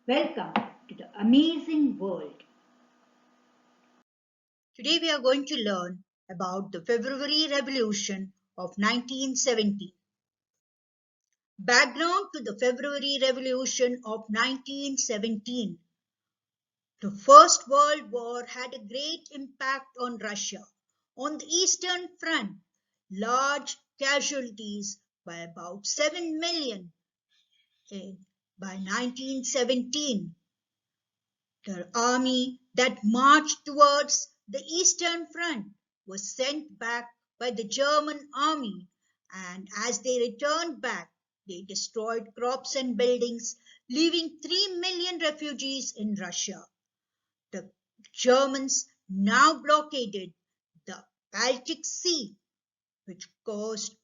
Welcome to the amazing world. Today we are going to learn about the February Revolution of 1917. Background to the February Revolution of 1917. The First World War had a great impact on Russia. On the Eastern Front, large casualties by about 7 million by 1917. The army that marched towards the Eastern Front was sent back by the German army, and as they returned back, they destroyed crops and buildings, leaving 3 million refugees in Russia. The Germans now blockaded the Baltic Sea, which caused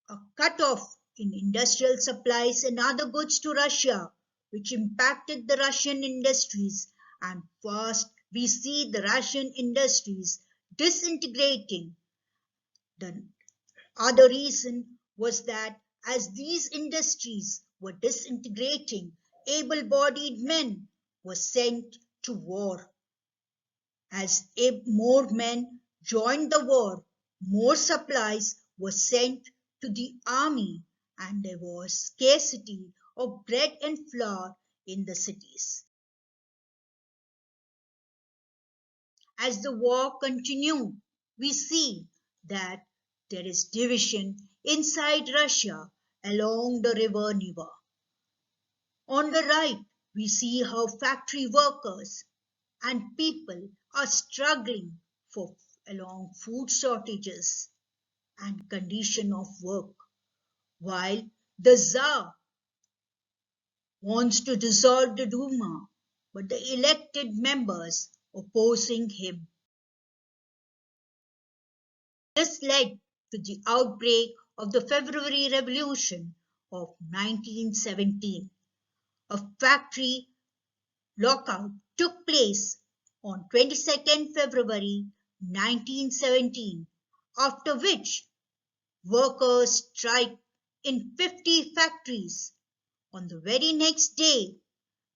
a cut-off in industrial supplies and other goods to Russia, which impacted the Russian industries, and fast we see the Russian industries disintegrating. The other reason was that as these industries were disintegrating, able-bodied men were sent to war. As more men joined the war, more supplies were sent to the army, and there was scarcity of bread and flour in the cities. As the war continued, we see that there is division inside Russia along the river Neva. On the right, we see how factory workers and people are struggling for along food shortages and condition of work, while the Tsar wants to dissolve the Duma, but the elected members opposing him. This led to the outbreak of the February Revolution of 1917. A factory lockout took place on 22nd February 1917, after which workers striked in 50 factories. On the very next day,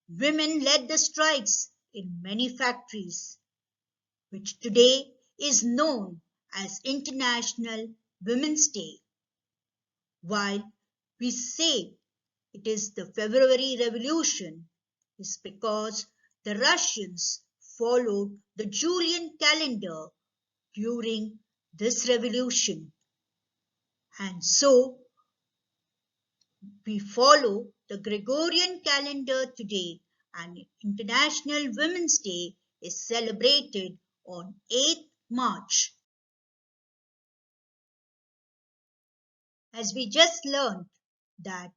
women led the strikes in many factories, which today is known as International Women's Day. While we say it is the February Revolution, is because the Russians followed the Julian calendar during this revolution. And so we follow the Gregorian calendar today, and International Women's Day is celebrated on 8th March. As we just learned that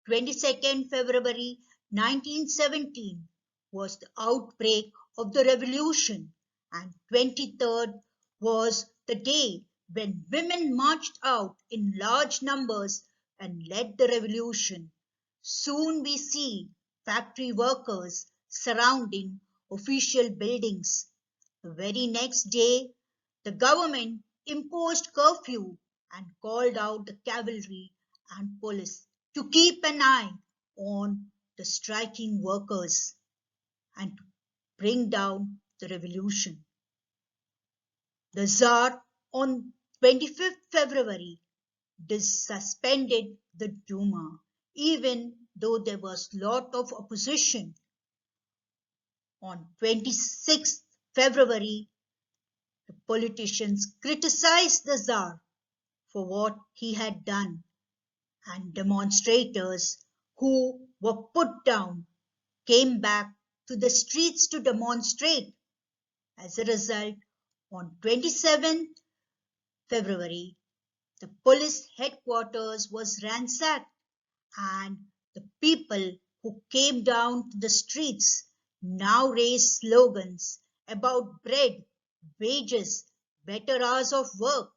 22nd February 1917 was the outbreak of the revolution, and 23rd was the day when women marched out in large numbers and led the revolution. Soon we see factory workers surrounding official buildings. The very next day, the government imposed curfew and called out the cavalry and police to keep an eye on the striking workers and to bring down the revolution. The Tsar on 25th February suspended the Duma, even though there was lot of opposition. On 26th February, the politicians criticized the Tsar for what he had done, and demonstrators who were put down came back to the streets to demonstrate. As a result, on 27th February, the police headquarters was ransacked, and the people who came down to the streets now raised slogans about bread, wages, better hours of work,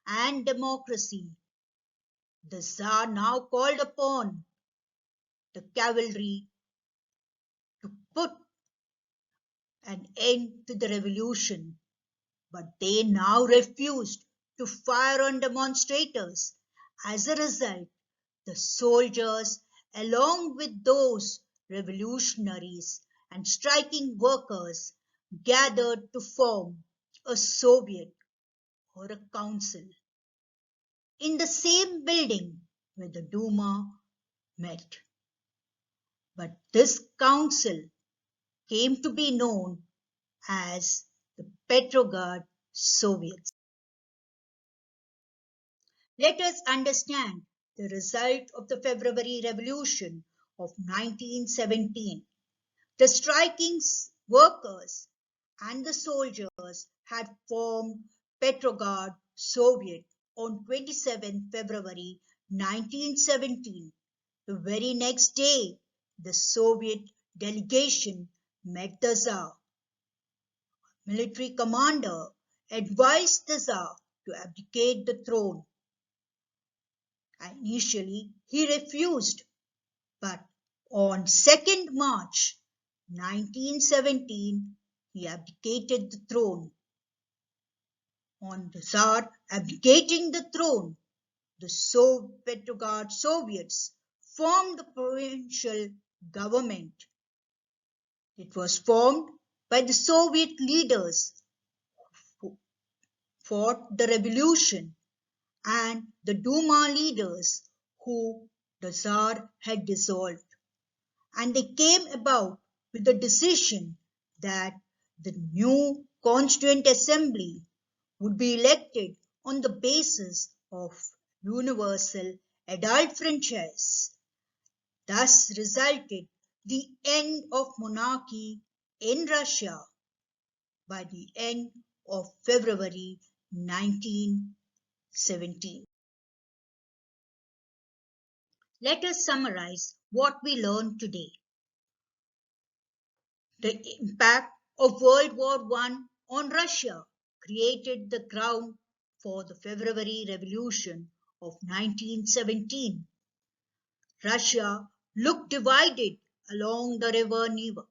and democracy. The Tsar now called upon the cavalry to put an end to the revolution, but they now refused to fire on demonstrators. As a result, the soldiers, along with those revolutionaries and striking workers gathered to form a Soviet or a council in the same building where the Duma met. But this council came to be known as the Petrograd Soviets. Let us understand the result of the February Revolution of 1917. The striking workers and the soldiers had formed Petrograd Soviet on 27 February 1917. The very next day, the Soviet delegation met the Tsar. Military commander advised the Tsar to abdicate the throne. Initially, he refused, but on 2nd March 1917, he abdicated the throne. On the Tsar abdicating the throne, the Petrograd Soviets formed the provincial government. It was formed by the Soviet leaders who fought the revolution and the Duma leaders who the Tsar had dissolved. And they came about with the decision that the new Constituent Assembly would be elected on the basis of universal adult franchise. Thus resulted the end of monarchy in Russia by the end of February 1917. Let us summarize what we learned today. The impact of World War I on Russia created the ground for the February Revolution of 1917. Russia looked divided along the river Neva.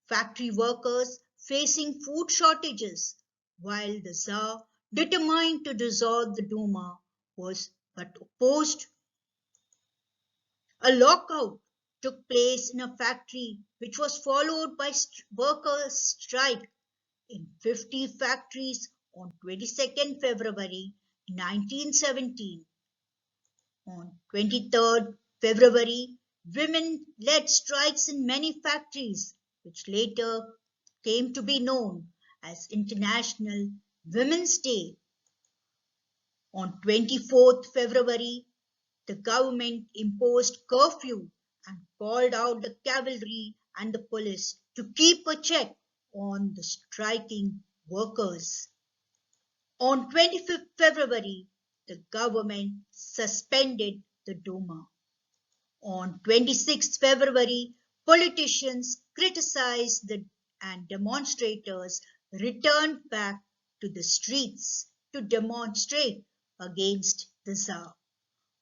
Factory workers facing food shortages, while the Tsar, determined to dissolve the Duma, was but opposed. A lockout took place in a factory which was followed by workers' strike in 50 factories on 22nd February 1917. On 23rd February, women led strikes in many factories, which later came to be known as International Women's Day. On 24th February, the government imposed curfew and called out the cavalry and the police to keep a check on the striking workers. On 25th February, the government suspended the Duma. On 26th February, politicians criticized and demonstrators returned back to the streets to demonstrate against the Tsar.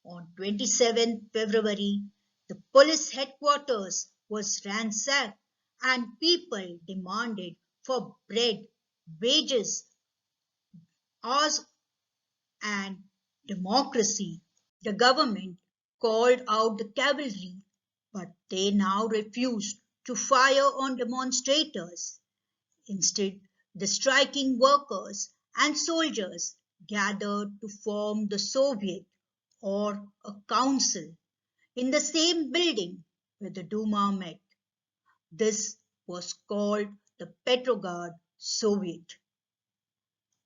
On 27th February, the police headquarters was ransacked and people demanded for bread, wages, hours, and democracy. The government called out the cavalry, but they now refused to fire on demonstrators. Instead, the striking workers and soldiers gathered to form the Soviet or a council in the same building where the Duma met. This was called the Petrograd Soviet.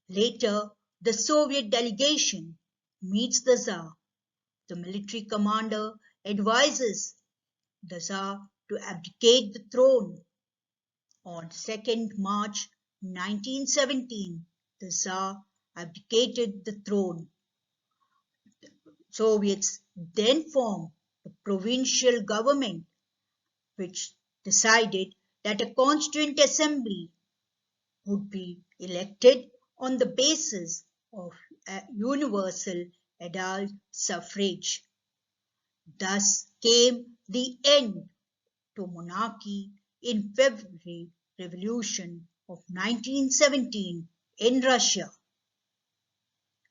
Later, the Soviet delegation meets the Tsar. The military commander advises the Tsar to abdicate the throne. On 2nd March 1917, the Tsar abdicated the throne. Soviets then formed the provincial government, which decided that a constituent assembly would be elected on the basis of universal adult suffrage. Thus came the end to monarchy in February Revolution of 1917 in Russia.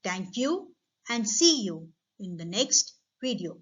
Thank you and see you in the next video.